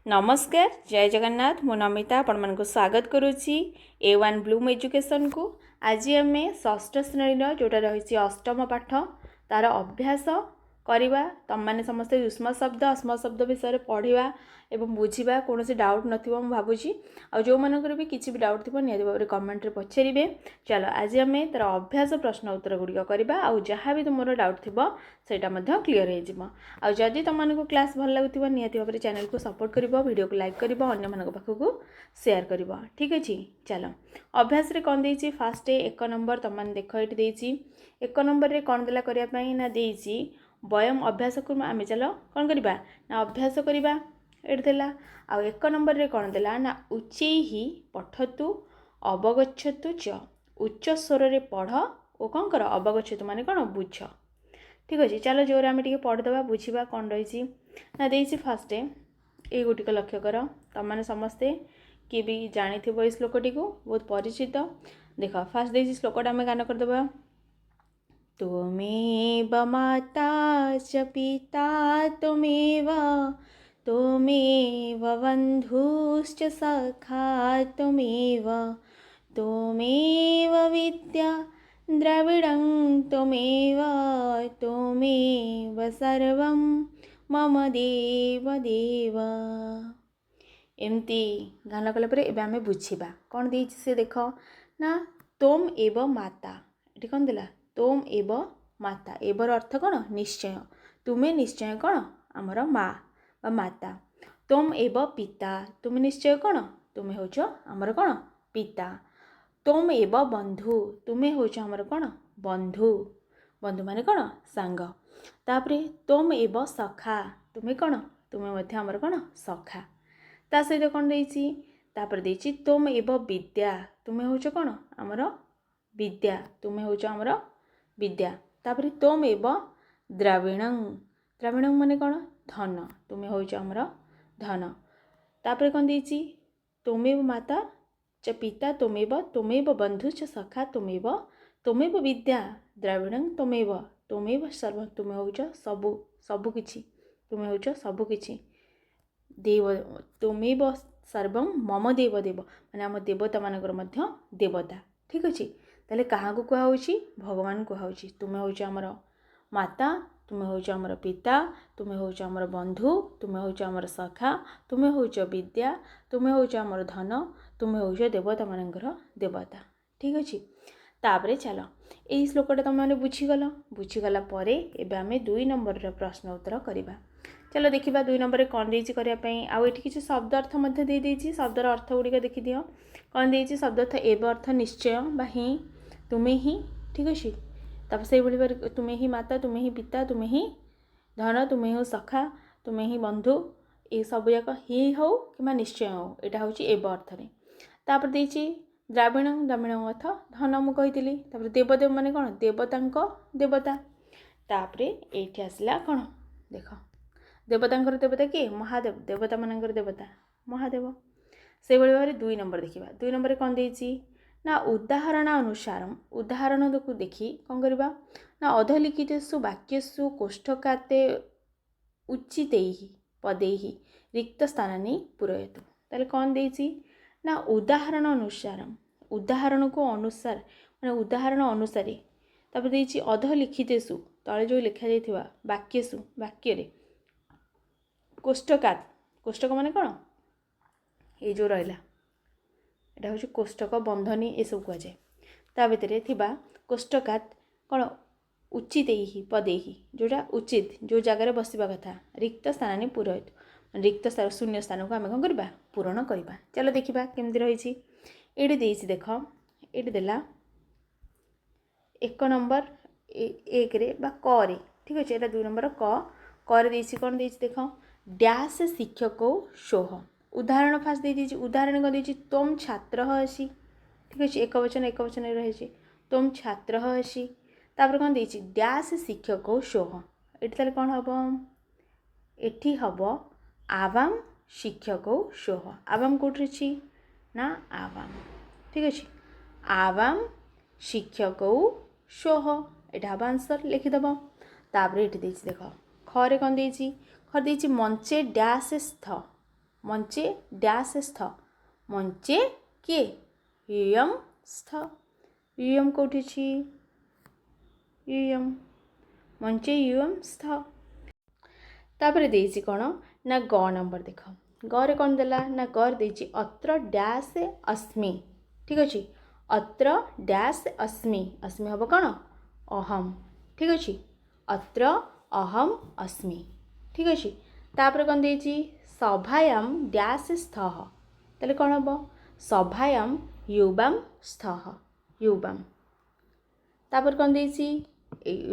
नमस्कार जय जगन्नाथ मो नमिता आपण स्वागत करुच्ची A1 ब्लूम एजुकेशन को। आज आम षष्ठ श्रेणी जोटा रही अष्टम पाठ तार अभ्यास करवा तुम मैंने समस्ते युष्म शब्द अस्म शब्द विषय पढ़ा एवं बुझा कौन डाउट नथिबो मु भाबुची आ जो मानकर भी किसी भी डाउट थी निहत भाव कमेंट पचारे। चलो आज आम तार अभ्यास प्रश्न उत्तर गुड़िक करवा आ जहाँ भी तुम डाउट थी सेटा क्लीयर हो। जदि तुमको क्लास भल लगुव निहत भाव चैनल को सपोर्ट कर वीडियो को लाइक कर अन्य पाखक शेयर कर। ठीक अच्छे चलो अभ्यास रे कौन देती फास्ट एक नंबर तुम मैंने देख ये एक नंबर रे कौन देला करने ना देती वयम अभ्यास आम चलो कौन करवा ना अभ्यास करवा ये आ एक नंबर रे कौन देला ना उच्चै ही पठतु अवगछतु च उच्च स्वर रे पढ़ और कौन कर अवगछतु माने कौन बुझ। ठीक अच्छे चलो जोर आम टे पढ़ीदे बुझा कौन रही ना देती फास्ट ये गोटिक लक्ष्य कर तुम मैंने समस्ते किए भी जानी थो श्लोकटी को बहुत परिचित। देख फास्ट देती श्लोकटा आम गान करदे त्वमेव माता च पिता त्वमेव त्वमेव बन्धुश्च सखा त्वमेव त्वमेव विद्या द्रविडं त्वमेव त्वमेव सर्वं मम देव देव। एमती गान कलापर एवं आम बुझा कौन दे से देख ना तोम एव माता ये कौन देला तोम एव माता एवर अर्थ कौन निश्चय तुम्हें निश्चय कौन आमर माँ बा माता। तोम एव पिता तुम्हें निश्चय कौन तुम्हें होच आमर कौन पिता। तोम एव बंधु तुम्हें होच आमर कौन बंधु बंधु माने कौन सांग। तापरे तोम एव सखा तुम्हें कौन तुम्हें मध्य आमर कौन सखा ता सहित कौन देती तापर देती तोम एव विद्या तुम्हें होच कौन आमर विद्या तुम्हें होच आमर विद्या। तापर तोम एव द्रविणं द्रविणं माने कौन धन तुम्हें होच आमर धन। तापर कौन देती तोमेव माता च पिता तोमेव बंधु च सखा तोमेव विद्या द्रविणं तोमेव सर्व तुम्हें होच सबु सबु किछि तुम्हें होच सबु किछि देव तोमेव सर्वं मम देव देव माने आम देवता मानकर मध्य देवता। ठीक अच्छे ताले क्या कहुच्छी भगवान कहुच्छी तुम्हें होच आमर माता तुम्हें होच आमर पिता तुम्हें होच आमर बंधु तुम्हें होच आमर सखा तुम्हें होच विद्या तुम्हें होच आमर धन तुम्हें होच देवता मानकर देवता। ठीक अच्छे तापरे चलो यही श्लोकटा तुम मैंने बुझीगला पर एवं आम 2 नंबर प्रश्न उत्तर करवा। चलो देखा 2 नंबर कौन देती करने आउ ये किसी शब्द अर्थ देती शब्दर अर्थ गुड़िक देखी दियो कौन देती शब्द अर्थ एव अर्थ निश्चय बा ही तुम्हें ही। ठीक अच्छे तब से भाई तुम्हें ही माता तुम्हें ही पिता तुम्हें ही धन तुम्हें हो सखा तुम्हें ही बंधु ये सब जाक ही हो कि निश्चय हो यहाँ हूँ एव अर्थ तापर देती द्राविण द्राविण अर्थ धन मुझी तापर देवदेव माने कौन देवता देवता। तापरे ये आसला कौन देख देवतांकर देवता किए महादेव देवता मानकर देवता महादेव। से भाव 2 नंबर देखा 2 नंबर कौन देती ना उदाहरण अनुसार उदाहरण को देखी कौन करवा ना अधलिखितेषु वाक्येषु कोष्ठकाते उचित पदे रिक्त स्थानानि पूरयतु। ताले कौन देती ना उदाहरण अनुसार उदाहरण को अनुसार माने उदाहरण अनुसार तापर देती अधलिखितेषु तले जो लिखा जाइथिबा वाक्येषु वाक्य कोष्ठकात कोष्ठक माने कौन ये जो रहा यहाँ हूँ कोष्ठक बंधनी ये सब कहुए ता भितर थिबा कोष्ठकात कौन उचित पदे जोटा उचित जो जगार बसवा कथा रिक्त स्थान पूरयत रिक्त स्थान शून्य स्थान को आम कौन करवा पूरण करवा। चलो देखा केमती रही ये देख ये देला 1 नंबर 1 रे बा क रे। ठीक अच्छे यहाँ 2 नंबर क रे कौन देख डैश शिक्षक शोह उदाहरण फास्ट दे दीजिए उदाहरण कौन देती तुम छात्र असी। ठीक अच्छे एक वचन रही तुम छात्र असी तापर कौन देती डैश शिक्षक शोह ये कौन हम ये हम आवाम शिक्षक शोह आवाम कौट ना आवाम। ठीक अच्छे आवाम शिक्षक शोह यहाँ हम आंसर लिखिदेव। तापर ये देख खरे कौन देती खर देती मंचे डैश स्थ ମଞ୍ଚେ ଡ୍ୟାସ୍ ସ୍ଥ ମଞ୍ଚେ କିଏ ୟୁୟମ୍ ସ୍ଥ ୟୁୟମ୍ କେଉଁଠି ଅଛି ୟୁୟମ୍ ମଞ୍ଚେ ୟୁୟମ୍ ସ୍ଥ। ତାପରେ ଦେଇଛି କ'ଣ ନା ଗ ନମ୍ବର ଦେଖ ଗରେ କ'ଣ ଦେଲା ନା ଗରେ ଦେଇଛି ଅତ୍ର ଡ୍ୟାସ୍ ଅସ୍ମି ଠିକ୍ ଅଛି ଅତ୍ର ଡ୍ୟାସ୍ ଅସ୍ମି ଅସ୍ମି ହେବ କ'ଣ ଅହମ୍ ଠିକ୍ ଅଛି ଅତ୍ର ଅହମ୍ ଅସ୍ମି ଠିକ୍ ଅଛି। ତାପରେ କ'ଣ ଦେଇଛି ସଭାୟାମ୍ ଡ୍ୟାସ୍ ସ୍ଥଃ ତାହେଲେ କ'ଣ ହେବ ସଭାୟାମ୍ ୟୁବାମ୍ ସ୍ଥଃ ୟୁବାମ୍ ତାପରେ କ'ଣ ଦେଇଛି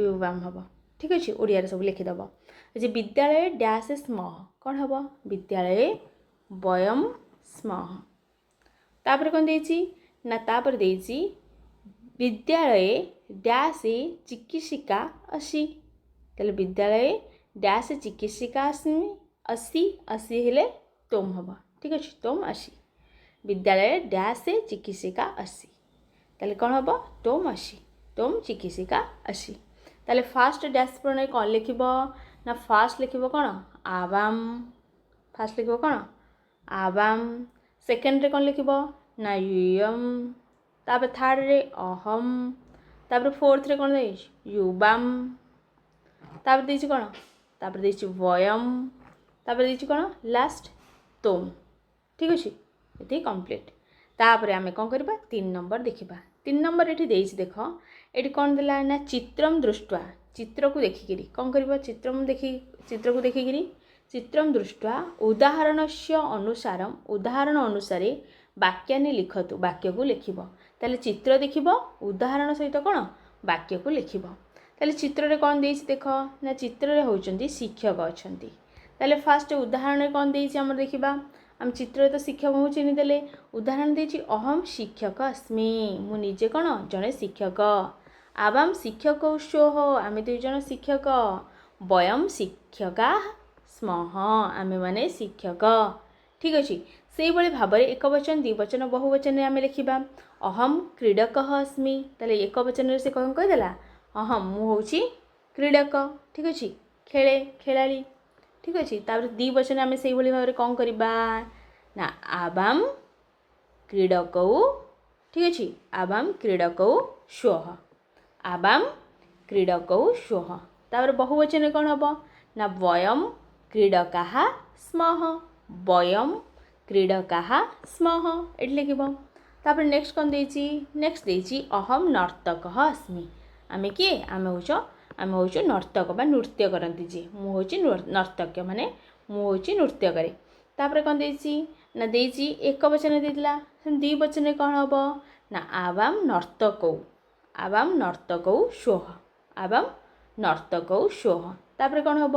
ୟୁବାମ୍ ହେବ ଠିକ୍ ଅଛି ଓଡ଼ିଆରେ ସବୁ ଲେଖିଦେବ ଯେ ବିଦ୍ୟାଳୟ ଡ୍ୟାସ୍ ସ୍ମଃ କ'ଣ ହେବ ବିଦ୍ୟାଳୟ ବୟମ୍ ସ୍ମଃ। ତାପରେ କ'ଣ ଦେଇଛି ନା ତାପରେ ଦେଇଛି ବିଦ୍ୟାଳୟ ଡ୍ୟାସ୍ ଚିକିତ୍ସିକା ଅସି ତାହେଲେ ବିଦ୍ୟାଳୟ ଡ୍ୟାସ୍ ଚିକିତ୍ସିକା ଅସି ଅସି ହେଲେ ତୋମ୍ ହେବ ଠିକ୍ ଅଛି ତୋମ୍ ଅସି ବିଦ୍ୟାଳୟ ଡ୍ୟାସ୍ ଚିକିତ୍ସିକା ଅସି ତାହେଲେ କ'ଣ ହେବ ତୋମ୍ ଅସି ତୋମ୍ ଚିକିତ୍ସିକା ଅସି। ତାହେଲେ ଫାଷ୍ଟ ଡ୍ୟାସ୍ ପ୍ରଣୟ କ'ଣ ଲେଖିବ ନା ଫାଷ୍ଟ ଲେଖିବ କ'ଣ ଆବାମ୍ ଫାଷ୍ଟ ଲେଖିବ କ'ଣ ଆବାମ୍ ସେକେଣ୍ଡରେ କ'ଣ ଲେଖିବ ନା ୟୁୟମ୍ ତାପରେ ଥାର୍ଡ଼ରେ ଅହମ୍ ତାପରେ ଫୋର୍ଥରେ କ'ଣ ଦେଇଛି ୟୁବାମ୍ ତାପରେ ଦେଇଛି କ'ଣ ତାପରେ ଦେଇଛି ବୟମ୍ ତାପରେ ଦେଇଛି କ'ଣ ଲାଷ୍ଟ ତୋମ୍ ଠିକ୍ ଅଛି ଏତିକି କମ୍ପ୍ଲିଟ୍। ତାପରେ ଆମେ କ'ଣ କରିବା 3 ନମ୍ବର ଦେଖିବା 3 ନମ୍ବର ଏଠି ଦେଇଛି ଦେଖ ଏଠି କ'ଣ ଦେଲା ନା ଚିତ୍ରମ୍ ଦୃଷ୍ଟ୍ୱା ଚିତ୍ରକୁ ଦେଖିକିରି କ'ଣ କରିବ ଚିତ୍ରକୁ ଦେଖିକିରି ଚିତ୍ରମ୍ ଦୃଷ୍ଟ୍ୱା ଉଦାହରଣସ୍ୟ ଅନୁସାରମ୍ ଉଦାହରଣ ଅନୁସାରେ ବାକ୍ୟାନି ଲିଖତୁ ବାକ୍ୟକୁ ଲେଖିବ ତାହେଲେ ଚିତ୍ର ଦେଖିବ ଉଦାହରଣ ସହିତ କ'ଣ ବାକ୍ୟକୁ ଲେଖିବ। ତାହେଲେ ଚିତ୍ରରେ କ'ଣ ଦେଇଛି ଦେଖ ନା ଚିତ୍ରରେ ହେଉଛନ୍ତି ଶିକ୍ଷକ ଅଛନ୍ତି ତାହେଲେ ଫାଷ୍ଟ ଉଦାହରଣରେ କ'ଣ ଦେଇଛି ଆମର ଦେଖିବା ଆମେ ଚିତ୍ରରେ ତ ଶିକ୍ଷକଙ୍କୁ ଚିହ୍ନିଦେଲେ ଉଦାହରଣ ଦେଇଛି ଅହମ୍ ଶିକ୍ଷକ ଅସ୍ମି ମୁଁ ନିଜେ କ'ଣ ଜଣେ ଶିକ୍ଷକ ଆବାମ୍ ଶିକ୍ଷକ ସ୍ୱଃ ଆମେ 2 ଜଣ ଶିକ୍ଷକ ବୟମ୍ ଶିକ୍ଷକା ସ୍ମଃ ଆମେମାନେ ଶିକ୍ଷକ ଠିକ୍ ଅଛି। ସେଇଭଳି ଭାବରେ ଏକବଚନ ଦ୍ୱିବଚନ ବହୁବଚନରେ ଆମେ ଲେଖିବା ଅହମ୍ କ୍ରୀଡ଼କः ଅସ୍ମି ତାହେଲେ ଏକବଚନରେ ସେ କ'ଣ କହିଦେଲା ଅହମ୍ ମୁଁ ହେଉଛି କ୍ରୀଡ଼କ ଠିକ୍ ଅଛି ଖେଳେ ଖେଳାଳି ଠିକ୍ ଅଛି। ତାପରେ ଦ୍ୱିବଚନ ଆମେ ସେଇଭଳି ଭାବରେ କ'ଣ କରିବା ନା ଆବାମ୍ କ୍ରୀଡ଼କौ ଠିକ୍ ଅଛି ଆବାମ୍ କ୍ରୀଡ଼କौ ସ୍ୱଃ ଆବାମ୍ କ୍ରୀଡ଼କौ ସ୍ୱଃ। ତାପରେ ବହୁବଚନରେ କ'ଣ ହେବ ନା ବୟମ୍ କ୍ରୀଡ଼କାଃ ସ୍ମଃ ବୟମ୍ କ୍ରୀଡ଼କାଃ ସ୍ମଃ ଏଠି ଲେଖିବ। ତାପରେ ନେକ୍ସଟ କ'ଣ ଦେଇଛି ନେକ୍ସଟ ଦେଇଛି ଅହମ୍ ନର୍ତ୍ତକः ଅସ୍ମି ଆମେ କିଏ ଆମେ ହେଉଛୁ ନର୍ତ୍ତକ ବା ନୃତ୍ୟ କରନ୍ତି ଯିଏ ମୁଁ ହେଉଛି ନର୍ତ୍ତକ୍ୟ ମାନେ ମୁଁ ହେଉଛି ନୃତ୍ୟ କରେ। ତାପରେ କ'ଣ ଦେଇଛି ନା ଦେଇଛି ଏକବଚନ ଦେଇଥିଲା ଦ୍ୱିବଚନରେ କ'ଣ ହେବ ନା ଆବାମ୍ ନର୍ତ୍ତକୌ ସ୍ୱଃ ଆବାମ୍ ନର୍ତ୍ତକୌ ସ୍ୱଃ। ତାପରେ କ'ଣ ହେବ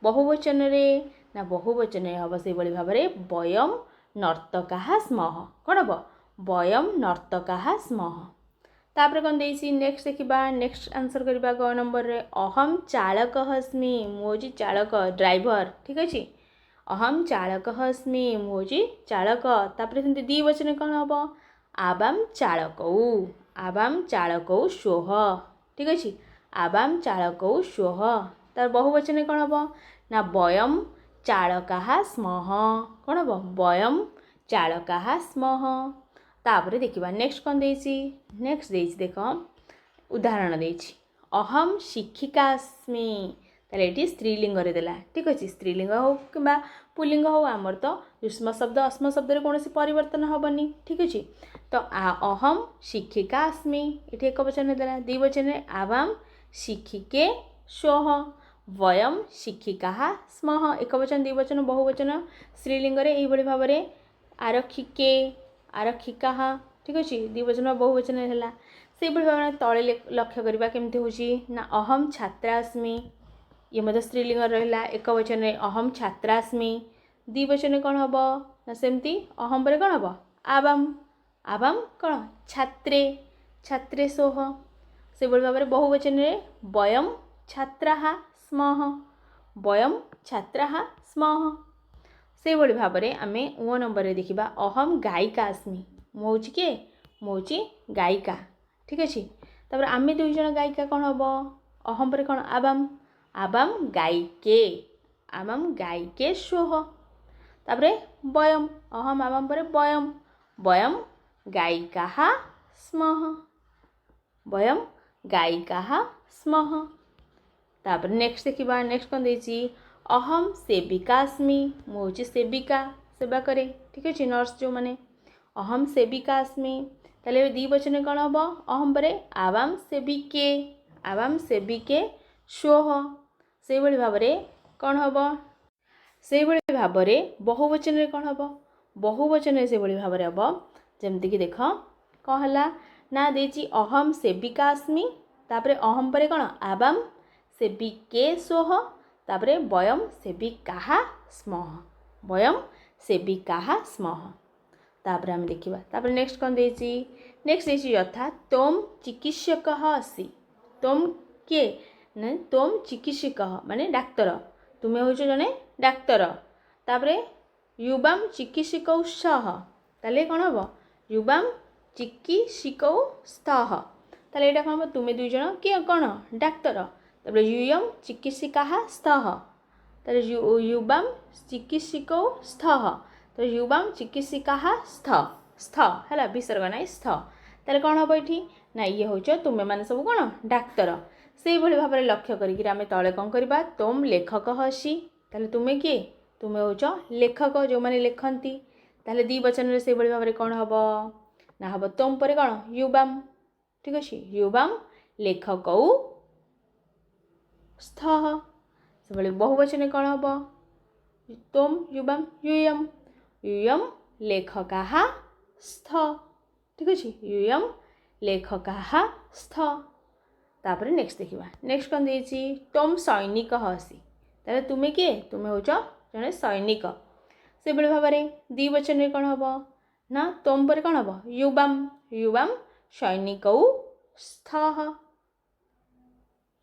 ବହୁବଚନରେ ନା ବହୁବଚନରେ ହେବ ସେଇଭଳି ଭାବରେ ବୟମ୍ ନର୍ତ୍ତକାଃ ସ୍ମଃ କ'ଣ ହେବ ବୟମ୍ ନର୍ତ୍ତକାଃ ସ୍ମଃ। ତାପରେ କ'ଣ ଦେଇଛି ନେକ୍ସଟ ଦେଖିବା ନେକ୍ସଟ ଆନ୍ସର କରିବା ଗ ନମ୍ବରରେ ଅହମ୍ ଚାଳକः ଅସ୍ମି ମୁଁ ହେଉଛି ଚାଳକ ଡ୍ରାଇଭର ଠିକ୍ ଅଛି ଅହମ୍ ଚାଳକः ଅସ୍ମି ମୁଁ ହେଉଛି ଚାଳକ। ତାପରେ ସେମିତି ଦ୍ୱିବଚନରେ କ'ଣ ହେବ ଆବାମ୍ ଚାଳକୌ ସ୍ୱଃ ଠିକ୍ ଅଛି ଆବାମ୍ ଚାଳକୌ ସ୍ୱଃ। ତାର ବହୁବଚନରେ କ'ଣ ହେବ ନା ବୟମ୍ ଚାଳକାଃ ସ୍ମଃ କ'ଣ ହେବ ବୟମ୍ ଚାଳକାଃ ସ୍ମଃ। ତାପରେ ଦେଖିବା ନେକ୍ସଟ କ'ଣ ଦେଇଛି ନେକ୍ସଟ ଦେଇଛି ଦେଖ ଉଦାହରଣ ଦେଇଛି ଅହମ୍ ଶିକ୍ଷିକା ଅସ୍ମି ତାହେଲେ ଏଠି ସ୍ତ୍ରୀଲିଙ୍ଗରେ ଦେଲା ଠିକ୍ ଅଛି ସ୍ତ୍ରୀଲିଙ୍ଗ ହେଉ କିମ୍ବା ପୁଲ୍ଲିଙ୍ଗ ହେଉ ଆମର ତ ଯୁଷ୍ମ ଶବ୍ଦ ଅସ୍ମ ଶବ୍ଦରେ କୌଣସି ପରିବର୍ତ୍ତନ ହେବନି ଠିକ୍ ଅଛି ତ ଅହମ୍ ଶିକ୍ଷିକା ଅସ୍ମି ଏଠି ଏକବଚନରେ ଦେଲା ଦ୍ୱିବଚନରେ ଆବାମ୍ ଶିକ୍ଷିକେ ସ୍ୱଃ ବୟମ୍ ଶିକ୍ଷିକାଃ ସ୍ମଃ ଏକବଚନ ଦ୍ୱିବଚନ ବହୁବଚନ ସ୍ତ୍ରୀଲିଙ୍ଗରେ ଏହିଭଳି ଭାବରେ ଆରକ୍ଷିକାଃ ଠିକ୍ ଅଛି ଦ୍ୱିବଚନ ବହୁବଚନରେ ହେଲା ସେଇଭଳି ଭାବରେ ତଳେ ଲକ୍ଷ୍ୟ କରିବା କେମିତି ହେଉଛି ନା ଅହମ୍ ଛାତ୍ରା ଅସ୍ମି ଇଏ ମଧ୍ୟ ସ୍ତ୍ରୀଲିଙ୍ଗ ରହିଲା ଏକବଚନରେ ଅହମ୍ ଛାତ୍ରା ଅସ୍ମି ଦ୍ୱିବଚନରେ କ'ଣ ହେବ ନା ସେମିତି ଅହମ୍ ପରେ କ'ଣ ହେବ ଆବାମ୍ କ'ଣ ଛାତ୍ରେ ସ୍ୱଃ ସେଭଳି ଭାବରେ ବହୁବଚନରେ ବୟମ୍ ଛାତ୍ରାଃ ସ୍ମଃ ସେଇଭଳି ଭାବରେ ଆମେ ଅ ନମ୍ବରରେ ଦେଖିବା ଅହମ୍ ଗାୟିକା ଅସ୍ମି ମୁଁ ହେଉଛି କିଏ ମୁଁ ହେଉଛି ଗାୟିକା ଠିକ୍ ଅଛି। ତାପରେ ଆମେ 2 ଜଣ ଗାୟିକା କ'ଣ ହେବ ଅହମ୍ ପରେ କ'ଣ ଆବାମ୍ ଗାୟିକେ ସ୍ୱଃ। तापरे वयम अहम आवाम पर वयम वयम गायिकाः स्मः वयम गायिकाः स्मः तापर नेक्स्ट देखिबा नेक्स्ट कौन देछि अहम सेविका अस्मि मु होछि सेविका सेवा करे ठीक अछि नर्स जो माने अहम सेविका अस्मि ताले द्विवचन कौन हम अहम परे आवाम सेविके श्वः से भली भाबरे कौन हम से भली भाबरे बहुवचन रे कौन हम बहुवचन से भली भाबरे हम जेमति कि देख कौन हला ना देछि अहम सेविका अस्मि तापरे अहम परे कौन आवाम सेविके स्वः तापरे वयम सेविकाः स्मः वयम सेविकाः स्मः तापरे हम देखिबा तापरे नेक्स्ट कौन देछि नेक्स्ट देछि यथा त्वं चिकित्सकः असि त्वं के न त्वं चिकित्सकः माने डाक्तर तुमे होइछ जने डाक्तर तापरे युवां चिकित्सकौ स्तः ताले कौन हबो युवां चिकित्सकौ स्तः ताले एटा कौन हबो तुमे दुई जण के कौन डाक्तर तापरे यूयं चिकित्सिकाः स्तः तारे युवां चिकित्सकौ स्तः तो युवां चिकित्सिकाः स्थ है विसर्ग ना स्थ ताले कौन हम ये ना ये हूँ तुम्हें मैंने सब कौन डाक्तर से भाव में लक्ष्य करें आम तले कौन करवा तुम लेखक असि ताले तुम्हें किए तुम्हें हूँ लेखक जो मैंने लिखती ताले द्विवचन से भाव में कौन हम ना हम तुम पर कौन युवां ठीक अच्छे युवां लेखकौ स्थः से बहुवचन कौन हम तुम युवां यूयं यूयं लेखकाः स्थ ठीक अच्छे यूयं लेखकाः स्थ तापर नेक्स्ट देखिबा नेक्स्ट कौन देछि तुम सैनिकः असि ताले तुमे किए तुमे होच जने सैनिक से बळे भाबरे द्विवचन रे कौन हबो ना तुम पर कौन हबो युवां युवां सैनिकौ स्थः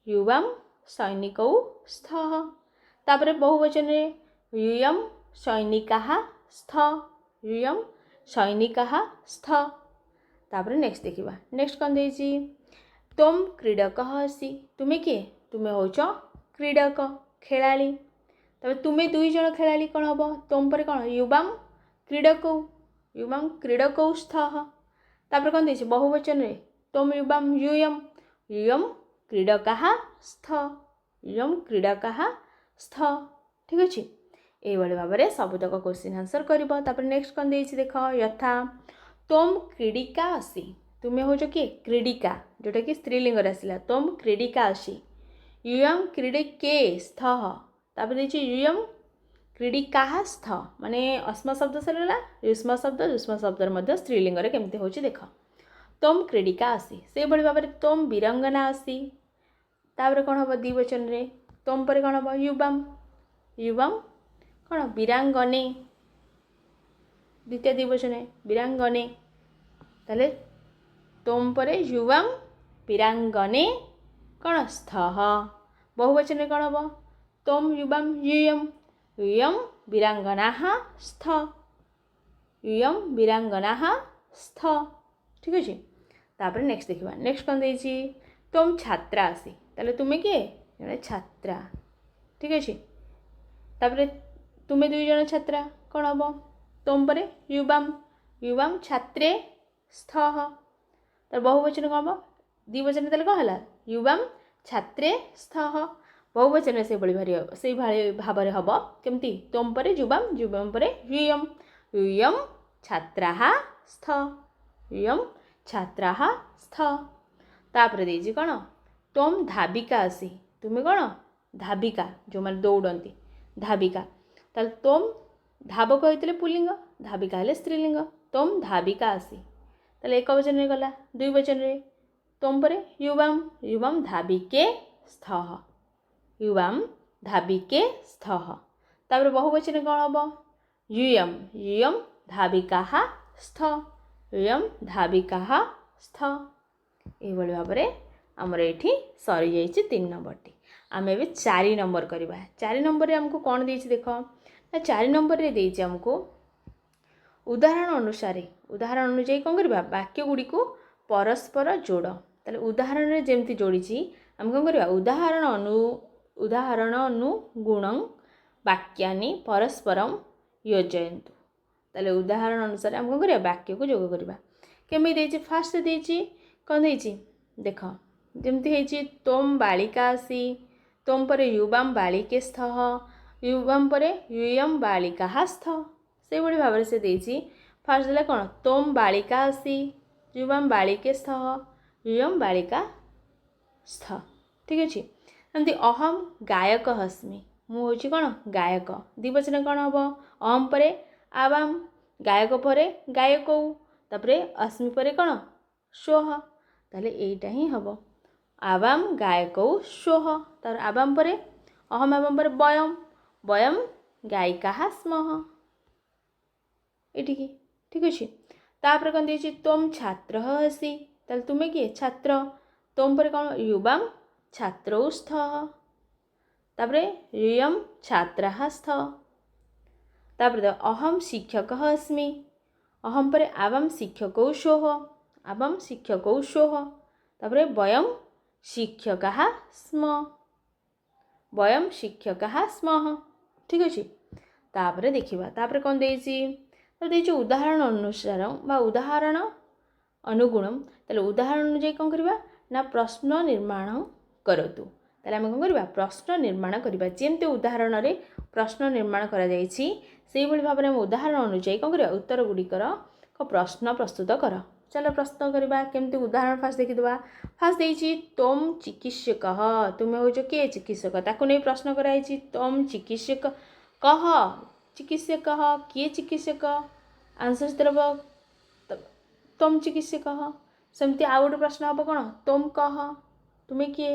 युवां सैनिकौ स्थः तापर बहुवचन रे यूयं सैनिकाः स्थ यूयं सैनिकाः स्थ तापर नेक्स्ट देखिबा नेक्स्ट कौन देछि तुम क्रीडकः असि तुमे किए तुमे होच क्रीडक खेलाड़ी तबे तुमे दुई जण खेलाड़ी कौन हबो तुम पर कौन युवां क्रीडकौ स्थः तापर कौन देछि बहुवचन रे तुम युवां यूयं यूयं क्रीडकाः स्थ यूयं क्रीडकाः स्थ ठीक अछि ये भाव में सबुतक क्वेश्चन आंसर कर नेक्स्ट कौन देछि देख यथा तुम क्रीडिका असि तुम्हें हो किए क्रीडिका जोटा कि स्त्रीलिंग आसला तुम क्रीडिका असि यूयं क्रीडिके स्थः तापर देछि यूयं क्रीडिकाः स्थ माने अस्म शब्द सरला युष्म शब्द मध्य स्त्रीलिंग केमती हो देख तुम क्रीडिका असि से भाई भाव में तुम वीरंगना असि तापर कौन हम द्विवचन रे तुम पर कौन हम युवां युवां कौन वीरांगने द्वितीय द्विवचन वीरांगने ताले तुम पर युवां वीरांगने कौन स्थः बहुवचन कौन हम तुम युवां यूयं यूयं वीरांगनाः स्थ यूयं वीरांगनाः स्थ ठीक अच्छे तापर नेक्स्ट देखिबा नेक्स्ट कौन देछि तुम छात्रा असि ताले तुम्हें किए जने छात्रा ठीक अच्छे तापर तुम्हें दुई जण छात्रा कौन हम तुम पर युवां युवां छात्रे स्थः तर बहुवचन कौन हम द्विवचन ताले कौन हला युवां छात्रे स्थः बहुवचन से भाव में हम केमती तुम पर युवां युवां पर यूयं यूयं छात्राः स्थ यूयं छात्राः स्थ तापर देछि कौन तुम धाविका असि तुम्हें कौन धाविका जो मैंने दौड़ती धाविका ताल तुम धावक होते पुल्लिंग धाविका हेले स्त्रीलिंग तुम धाविका असि ताले एक वचन रे गला दुई वचन रे तुम पर युवां युवां धाविके स्थः युवां धाविके स्थः तापर बहुवचन कौन हम यूयं यूयं धाविकाः स्थ यूयं धाविकाः स्थ ये भाव में आमर ये सरी जाइए 3 नंबर आम ए 4 नंबर करवा 4 नंबर रे हमको कौन देछि देख ना 4 नंबर रे देछि हमको उदाहरण अनुसार कौन करवा वाक्य गुड़ी को परस्पर जोड़ ताले उदाहरण रे जेमती जोड़ी आम कौन करवा उदाहरण अनुगुणं वाक्यानि परस्परम योजयन्तु। ताले उदाहरण अनुसार हम कौन करिया वाक्य को जोग करिबा। केमी देछि फास्ट देछि कौन देछि देख जेमति हेछि तोम बालिकासि तोम परे युवाम बालिकेस्थः युवाम परे यूयम बालिकाः स्थः से भली भाबरे से देछि फास्ट देला कौन तोम बालिकासि युवाम बालिकेस्थः यूयम बालिका स्थ ठीक अछि। एमति अहम गायक अस्मि मु होछि कौन गायक द्विवचन कौन हबो अहम परे आवाम गायक परे गायकौ तापरे अस्मि परे कौन श्वः ताले एटा ही हबो आवाम गायकौ श्वः तार आवाम परे अहम आवाम परे वयम वयम गायिकाः स्मः एटिकी ठीक अछि। तापर कौन देछि तोम छात्रः असि ताले तुमे किए छात्र तोम परे कौन युवाम छात्रौ स्थः तापरे यूयम छात्राः स्थः तापर अहम शिक्षकः अस्मि अहम परे आवाम शिक्षकौ श्वः आवाम शिक्षकौ श्वः तापरे वयम शिक्षकाः स्मः वयम शिक्षकाः स्मः ठीक अछि। तापर देखिबा तापर कौन देछि देछि उदाहरण अनुसार बा उदाहरण अनुगुणम ताले उदाहरण अनुଯାयी कौन करबा ना प्रश्न निर्माण करतु ताले हम कौन करबा प्रश्न निर्माण करबा जेमते उदाहरण रे प्रश्न निर्माण करा जायछि सेहि भली भाबरे हम उदाहरण अनुଯାयी कौन करबा उत्तर गुडिकर को प्रश्न प्रस्तुत कर। चलो प्रश्न करबा केमते उदाहरण फास्ट देखि दबा फास्ट देछि तोम चिकित्सकः तुमे हो जो के चिकित्सक ताकु नै प्रश्न कराइछि तोम चिकित्सक कह चिकित्सकः के चिकित्सक आंसर देबो तोम चिकित्सकः सेमती आ गोटे प्रश्न हम कौन तोम कह तुमे किए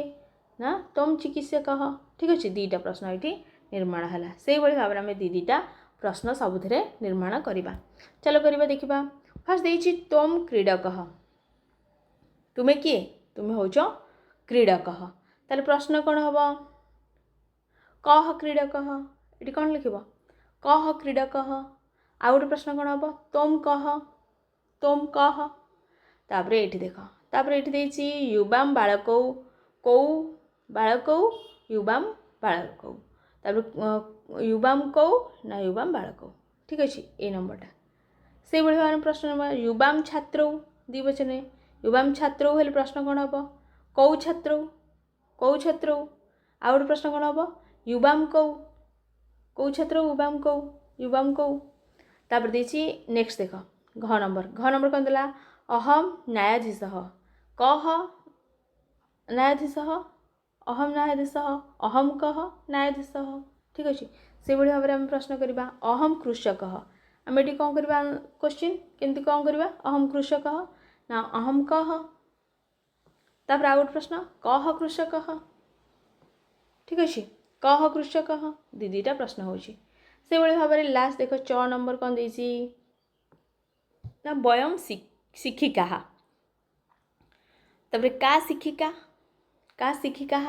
ना तोम चिकित्सकः ठीक अछि। दीटा प्रश्न एठी निर्माण हला सेहि भली भाबरे हम दीटा प्रश्न सबुथिरे निर्माण करिबा। चलो करिबा देखिबा फास्ट देछि तोम क्रीडकः तुमे किए तुमे होचो क्रीडकः ताले प्रश्न कोन हबो कह क्रीडकः एठी कोन लिखिबो कह क्रीडकः आ गोटे प्रश्न कोन हबो तोम कह तापरे एठी देखो तापरे एठी देछि युवाम बालकौ कौ बालकौ युवाम बालकौ तापरे युवाम कौ ना युवाम बालकौ ठीक अछि। ए नंबरटा से भली भाबरे प्रश्न नंबर युवाम छात्रौ द्विवचन युवाम छात्रौ हेले प्रश्न कोन हबो कौ छात्रौ आ गोटे प्रश्न कोन हबो युवाम कौ छात्रौ युवाम कौ तापर देछि नेक्स्ट देखो घ नंबर कोन देला अहम न्यायाधीशः कह न्यायाधीशः अहम न्यायाधीशः अहम कह न्यायाधीशः ठीक अछि। से भली भाबरे हम प्रश्न करिबा अहम कृषकः आम एटी कौन करबा क्वेश्चन केमती कौन करबा अहम कृषकः ना अहम कह तापर आ गोटे प्रश्न कह कृषकः ठीक अछि कह कृषकः दीटा प्रश्न होछि। से भली भाबरे लास्ट देखो 6 नंबर कौन देछि ना वयम शिक्षिकाः तापर का शिक्षिकाः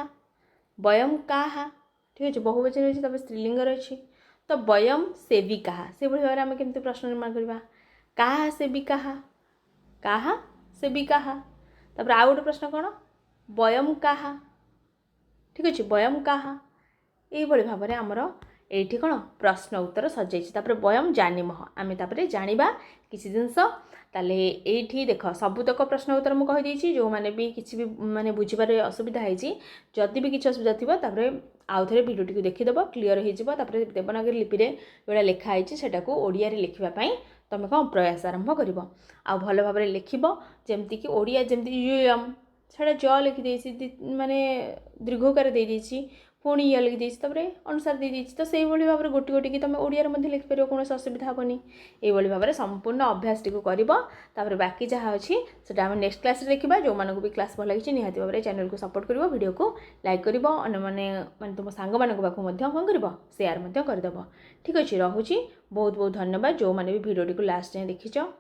वयम काः ठीक अछि बहुवचन होछि तापर स्त्रीलिंग अछि तो वयम सेविकाः से भली भाबरे हम केमती प्रश्न निर्माण करबा काः सेविकाः तापर आ गोटे प्रश्न कोन वयम काः ठीक अछि वयम काः एई भली भाबरे हमर एठी कोन प्रश्न उत्तर सजाइछि तापर वयम जानिमः आमे तापर जानिबा किछि जिंस ताले एठी देख सबुतक प्रश्न उत्तर मु कहि देछि जो माने भी किछि भी माने बुझिबारे असुविधा हैछि जदि भी किछि असुविधा थिबो तापर आउ थरे वीडियो टिकु देखि देबो क्लियर हे जिवो तापर देवनागरी लिपि रे जोडा लेखा हैछि सेटा को ओडिया रे लिखिबा पई तमे कोन प्रयास आरंभ करिवो आ भलो भाबरे लिखिबो जेमति कि ओडिया जेमति यूएम सेटा ज लिखि देछि माने दीर्घकार दे देछि पुणी या लिखि देछि तापर अनुसार दे देछि तो सेही भली भाबरे गोटी गोटी कि तमे ओडिया रे मध्ये लिखि परियो कोनो असुविधा हबनी एई भली भाबरे संपूर्ण अभ्यास टिकु करिवो तापर बाकी जहा अछि सेटा हम नेक्स्ट क्लास रे देखिबा जो मानको भी क्लास भल लागिछि निहाती भाबरे चैनल को सपोर्ट करिवो वीडियो को लाइक करिवो अन माने तुम सांग मानको बाकु मध्ये कोन करिवो शेयर मध्ये कर देबो ठीक अछि। रहुछि बहुत बहुत धन्यवाद जो माने भी वीडियो टिकु लास्ट जाय देखिछो।